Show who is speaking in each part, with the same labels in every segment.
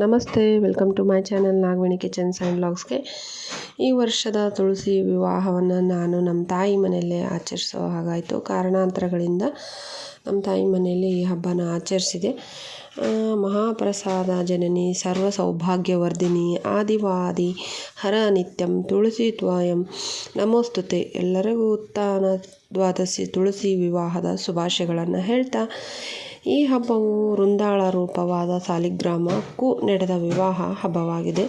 Speaker 1: ನಮಸ್ತೆ, welcome to my channel Nagaveni kitchens and ವ್ಲಾಗ್ಸ್ಗೆ. ಈ ವರ್ಷದ ತುಳಸಿ ವಿವಾಹವನ್ನು ನಾನು ನಮ್ಮ ತಾಯಿ ಮನೆಯಲ್ಲೇ ಆಚರಿಸೋ ಹಾಗಾಯಿತು. ಕಾರಣಾಂತರಗಳಿಂದ ನಮ್ಮ ತಾಯಿ ಮನೆಯಲ್ಲಿ ಈ ಹಬ್ಬನ ಆಚರಿಸಿದೆ. ಮಹಾಪ್ರಸಾದ ಜನನಿ ಸರ್ವ ಸೌಭಾಗ್ಯವರ್ಧಿನಿ ಆದಿವಾದಿ ಹರ ನಿತ್ಯಂ ತುಳಸಿ ತ್ವಯಂ ನಮೋಸ್ತುತೆ. ಎಲ್ಲರಿಗೂ ಉತ್ಥಾನ ದ್ವಾದಶಿ ತುಳಸಿ ವಿವಾಹದ ಶುಭಾಶಯಗಳನ್ನು ಹೇಳ್ತಾ, ಈ ಹಬ್ಬವು ವೃಂದಾಳ ರೂಪವಾದ ಸಾಲಿಗ್ರಾಮಕ್ಕೂ ನಡೆದ ವಿವಾಹ ಹಬ್ಬವಾಗಿದೆ.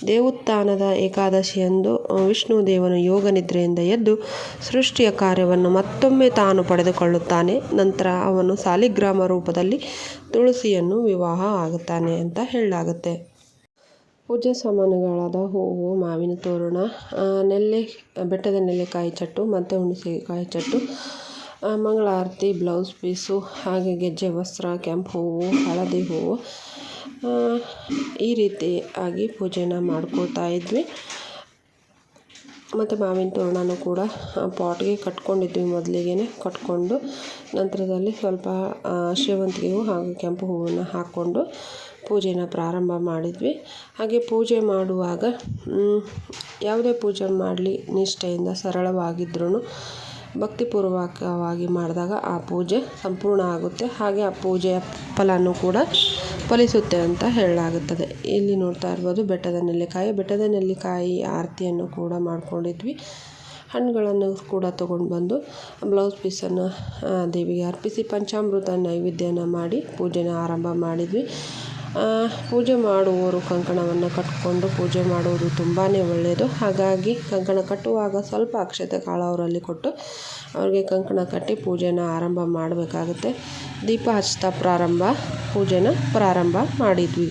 Speaker 1: ದೇವೋತ್ಥಾನದ ಏಕಾದಶಿಯಂದು ವಿಷ್ಣು ದೇವನು ಯೋಗ ನಿದ್ರೆಯಿಂದ ಎದ್ದು ಸೃಷ್ಟಿಯ ಕಾರ್ಯವನ್ನು ಮತ್ತೊಮ್ಮೆ ತಾನು ಪಡೆದುಕೊಳ್ಳುತ್ತಾನೆ. ನಂತರ ಅವನು ಸಾಲಿಗ್ರಾಮ ರೂಪದಲ್ಲಿ ತುಳಸಿಯನ್ನು ವಿವಾಹ ಆಗುತ್ತಾನೆ ಅಂತ ಹೇಳಲಾಗುತ್ತೆ. ಪೂಜೆ ಸಾಮಾನುಗಳಾದ ಹೂವು, ಮಾವಿನ ತೋರಣ, ಬೆಟ್ಟದ ನೆಲ್ಲಿಕಾಯಿ ಚಟ್ಟು ಮತ್ತು ಹುಣಸೆಕಾಯಿ ಚಟ್ಟು, ಮಂಗಳಾರತಿ, ಬ್ಲೌಸ್ ಪೀಸು, ಹಾಗೆ ಗೆಜ್ಜೆ ವಸ್ತ್ರ, ಕೆಂಪು ಹೂವು, ಹಳದಿ ಹೂವು, ಈ ರೀತಿಯಾಗಿ ಪೂಜೆನ ಮಾಡ್ಕೊಳ್ತಾ ಇದ್ವಿ. ಮತ್ತು ಮಾವಿನ ತೋರಣನೂ ಕೂಡ ಪಾಟ್ಗೆ ಕಟ್ಕೊಂಡಿದ್ವಿ. ಮೊದಲಿಗೆ ಕಟ್ಕೊಂಡು ನಂತರದಲ್ಲಿ ಸ್ವಲ್ಪ ಸೇವಂತಿಗೆ ಹೂವು ಹಾಗೂ ಕೆಂಪು ಹೂವನ್ನು ಹಾಕ್ಕೊಂಡು ಪೂಜೆನ ಪ್ರಾರಂಭ ಮಾಡಿದ್ವಿ. ಹಾಗೆ ಪೂಜೆ ಮಾಡುವಾಗ ಯಾವುದೇ ಪೂಜೆ ಮಾಡಲಿ ನಿಷ್ಠೆಯಿಂದ ಸರಳವಾಗಿದ್ರೂ ಭಕ್ತಿಪೂರ್ವಕವಾಗಿ ಮಾಡಿದಾಗ ಆ ಪೂಜೆ ಸಂಪೂರ್ಣ ಆಗುತ್ತೆ. ಹಾಗೆ ಆ ಪೂಜೆಯ ಫಲನೂ ಕೂಡ ಫಲಿಸುತ್ತೆ ಅಂತ ಹೇಳಲಾಗುತ್ತದೆ. ಇಲ್ಲಿ ನೋಡ್ತಾ ಇರ್ಬೋದು ಬೆಟ್ಟದ ನೆಲ್ಲಿಕಾಯಿ ಆರತಿಯನ್ನು ಕೂಡ ಮಾಡ್ಕೊಂಡಿದ್ವಿ. ಹಣ್ಣುಗಳನ್ನು ಕೂಡ ತೊಗೊಂಡು ಬಂದು ಬ್ಲೌಸ್ ಪೀಸನ್ನು ದೇವಿಗೆ ಅರ್ಪಿಸಿ ಪಂಚಾಮೃತ ನೈವೇದ್ಯನ ಮಾಡಿ ಪೂಜೆನ ಆರಂಭ ಮಾಡಿದ್ವಿ. ಪೂಜೆ ಮಾಡುವವರು ಕಂಕಣವನ್ನು ಕಟ್ಟಿಕೊಂಡು ಪೂಜೆ ಮಾಡುವುದು ತುಂಬಾ ಒಳ್ಳೆಯದು. ಹಾಗಾಗಿ ಕಂಕಣ ಕಟ್ಟುವಾಗ ಸ್ವಲ್ಪ ಅಕ್ಷತೆ ಕಾಳು ಅವರಲ್ಲಿ ಕೊಟ್ಟು ಅವ್ರಿಗೆ ಕಂಕಣ ಕಟ್ಟಿ ಪೂಜೆನ ಆರಂಭ ಮಾಡಬೇಕಾಗುತ್ತೆ. ದೀಪ ಹಚ್ತಾ ಪೂಜೆನ ಪ್ರಾರಂಭ ಮಾಡಿದ್ವಿ.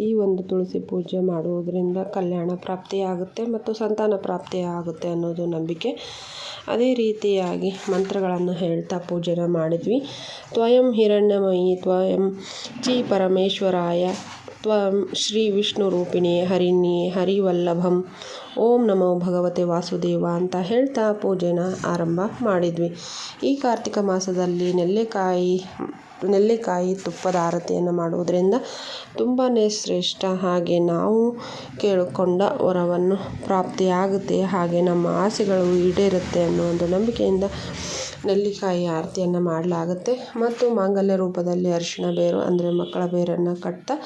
Speaker 1: ಈ ಒಂದು ತುಳಸಿ ಪೂಜೆ ಮಾಡುವುದರಿಂದ ಕಲ್ಯಾಣ ಪ್ರಾಪ್ತಿಯಾಗುತ್ತೆ ಮತ್ತು ಸಂತಾನ ಪ್ರಾಪ್ತಿಯಾಗುತ್ತೆ ಅನ್ನೋದು ನಂಬಿಕೆ. ಅದೇ ರೀತಿಯಾಗಿ ಮಂತ್ರಗಳನ್ನು ಹೇಳ್ತಾ ಪೂಜೆನ ಮಾಡಿದ್ವಿ. ತ್ವಯಂ ಹಿರಣ್ಯಮಯಿ ತ್ವಯಂ ಚಿ ಪರಮೇಶ್ವರಾಯ ತ್ವಂ ಶ್ರೀ ವಿಷ್ಣು ರೂಪಿಣಿ ಹರಿಣಿ ಹರಿವಲ್ಲಭಂ ಓಂ ನಮೋ ಭಗವತೆ ವಾಸುದೇವ ಅಂತ ಹೇಳ್ತಾ ಪೂಜೆನ ಆರಂಭ ಮಾಡಿದ್ವಿ. ಈ ಕಾರ್ತಿಕ ಮಾಸದಲ್ಲಿ ನೆಲ್ಲಿಕಾಯಿ ತುಪ್ಪದ ಆರತಿಯನ್ನು ಮಾಡುವುದರಿಂದ ತುಂಬಾ ಶ್ರೇಷ್ಠ. ಹಾಗೆ ನಾವು ಕೇಳಿಕೊಂಡ ವರವನ್ನು ಪ್ರಾಪ್ತಿಯಾಗುತ್ತೆ, ಹಾಗೆ ನಮ್ಮ ಆಸೆಗಳು ಈಡೇರುತ್ತೆ ಅನ್ನೋ ಒಂದು ನಂಬಿಕೆಯಿಂದ ನೆಲ್ಲಿಕಾಯಿ ಆರತಿಯನ್ನು ಮಾಡಲಾಗುತ್ತೆ. ಮತ್ತು ಮಾಂಗಲ್ಯ ರೂಪದಲ್ಲಿ ಅರಿಶಿಣ ಬೇರು ಅಂದರೆ ಮಕ್ಕಳ ಬೇರನ್ನು ಕಟ್ತಾ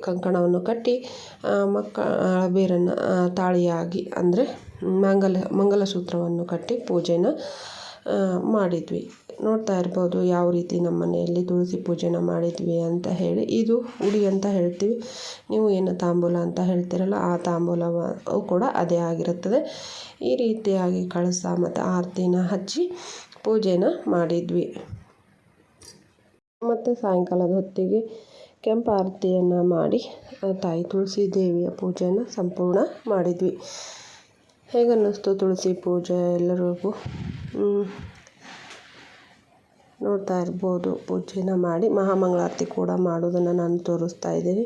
Speaker 1: ಕಂಕಣವನ್ನು ಕಟ್ಟಿ ಮಕ್ಕಳ ಬೇರನ್ನು ತಾಳಿಯಾಗಿ ಅಂದರೆ ಮಂಗಲಸೂತ್ರವನ್ನು ಕಟ್ಟಿ ಪೂಜೆನ ಮಾಡಿದ್ವಿ. ನೋಡ್ತಾ ಇರ್ಬೋದು ಯಾವ ರೀತಿ ನಮ್ಮ ಮನೆಯಲ್ಲಿ ತುಳಸಿ ಪೂಜೆನ ಮಾಡಿದ್ವಿ ಅಂತ ಹೇಳಿ. ಇದು ಉಡಿ ಅಂತ ಹೇಳ್ತೀವಿ, ನೀವು ಏನು ತಾಂಬೂಲ ಅಂತ ಹೇಳ್ತೀರಲ್ಲ ಆ ತಾಂಬೂಲ ಕೂಡ ಅದೇ ಆಗಿರುತ್ತದೆ. ಈ ರೀತಿಯಾಗಿ ಕಳಸ ಮತ್ತು ಆರತಿನ ಹಚ್ಚಿ ಪೂಜೆನ ಮಾಡಿದ್ವಿ. ಮತ್ತು ಸಾಯಂಕಾಲದ ಹೊತ್ತಿಗೆ ಕೆಂಪು ಆರತಿಯನ್ನು ಮಾಡಿ ತಾಯಿ ತುಳಸಿ ದೇವಿಯ ಪೂಜೆನ ಸಂಪೂರ್ಣ ಮಾಡಿದ್ವಿ. ಹೇಗನ್ನಿಸ್ತು ತುಳಸಿ ಪೂಜೆ ಎಲ್ಲರಿಗೂ? ನೋಡ್ತಾ ಇರ್ಬೋದು ಪೂಜೆನ ಮಾಡಿ ಮಹಾಮಂಗಳಾರತಿ ಕೂಡ ಮಾಡೋದನ್ನು ನಾನು ತೋರಿಸ್ತಾ ಇದ್ದೀನಿ.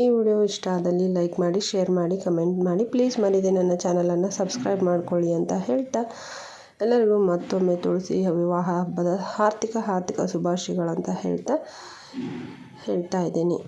Speaker 1: ಈ ವಿಡಿಯೋ ಇಷ್ಟ ಆದಲ್ಲಿ ಲೈಕ್ ಮಾಡಿ, ಶೇರ್ ಮಾಡಿ, ಕಮೆಂಟ್ ಮಾಡಿ. ಪ್ಲೀಸ್ ಮರಿದೆ ನನ್ನ ಚಾನಲನ್ನು ಸಬ್ಸ್ಕ್ರೈಬ್ ಮಾಡ್ಕೊಳ್ಳಿ ಅಂತ ಹೇಳ್ತಾ ಎಲ್ಲರಿಗೂ ಮತ್ತೊಮ್ಮೆ ತುಳಸಿ ವಿವಾಹ ಹಬ್ಬದ ಹಾರ್ದಿಕ ಶುಭಾಶಯಗಳಂತ ಹೇಳ್ತಾ ಇದ್ದೀನಿ.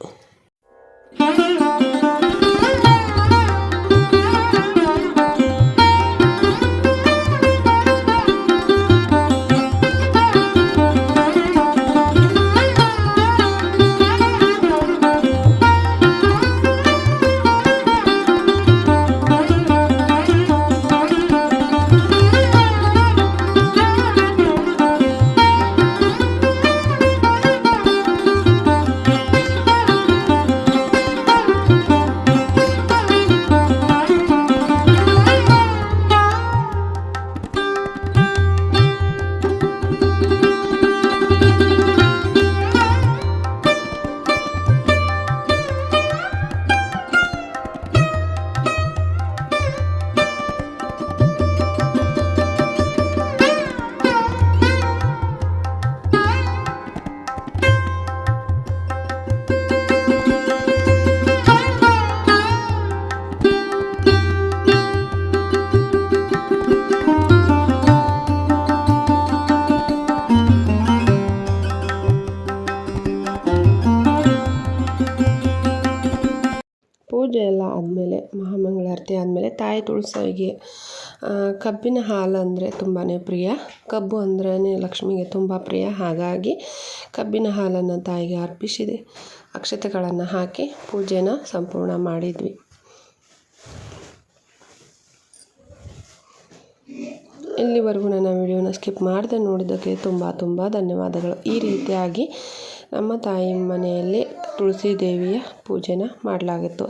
Speaker 1: ಪೂಜೆ ಎಲ್ಲ ಆದಮೇಲೆ ಮಹಾಮಂಗಳಾರತಿ ಆದಮೇಲೆ ತಾಯಿ ತುಳಸಿಗೆ ಕಬ್ಬಿನ ಹಾಲು ಅಂದರೆ ತುಂಬಾ ಪ್ರಿಯ. ಕಬ್ಬು ಅಂದ್ರೇ ಲಕ್ಷ್ಮಿಗೆ ತುಂಬ ಪ್ರಿಯ. ಹಾಗಾಗಿ ಕಬ್ಬಿನ ಹಾಲನ್ನು ತಾಯಿಗೆ ಅರ್ಪಿಸಿದೆ, ಅಕ್ಷತೆಗಳನ್ನು ಹಾಕಿ ಪೂಜೆನ ಸಂಪೂರ್ಣ ಮಾಡಿದ್ವಿ. ಇಲ್ಲಿವರೆಗೂ ನನ್ನ ವಿಡಿಯೋನ ಸ್ಕಿಪ್ ಮಾಡದೆ ನೋಡಿದ್ದಕ್ಕೆ ತುಂಬ ಧನ್ಯವಾದಗಳು. ಈ ರೀತಿಯಾಗಿ ನಮ್ಮ ತಾಯಿ ಮನೆಯಲ್ಲಿ ತುಳಸಿ ದೇವಿಯ ಪೂಜೆನ ಮಾಡಲಾಗಿತ್ತು.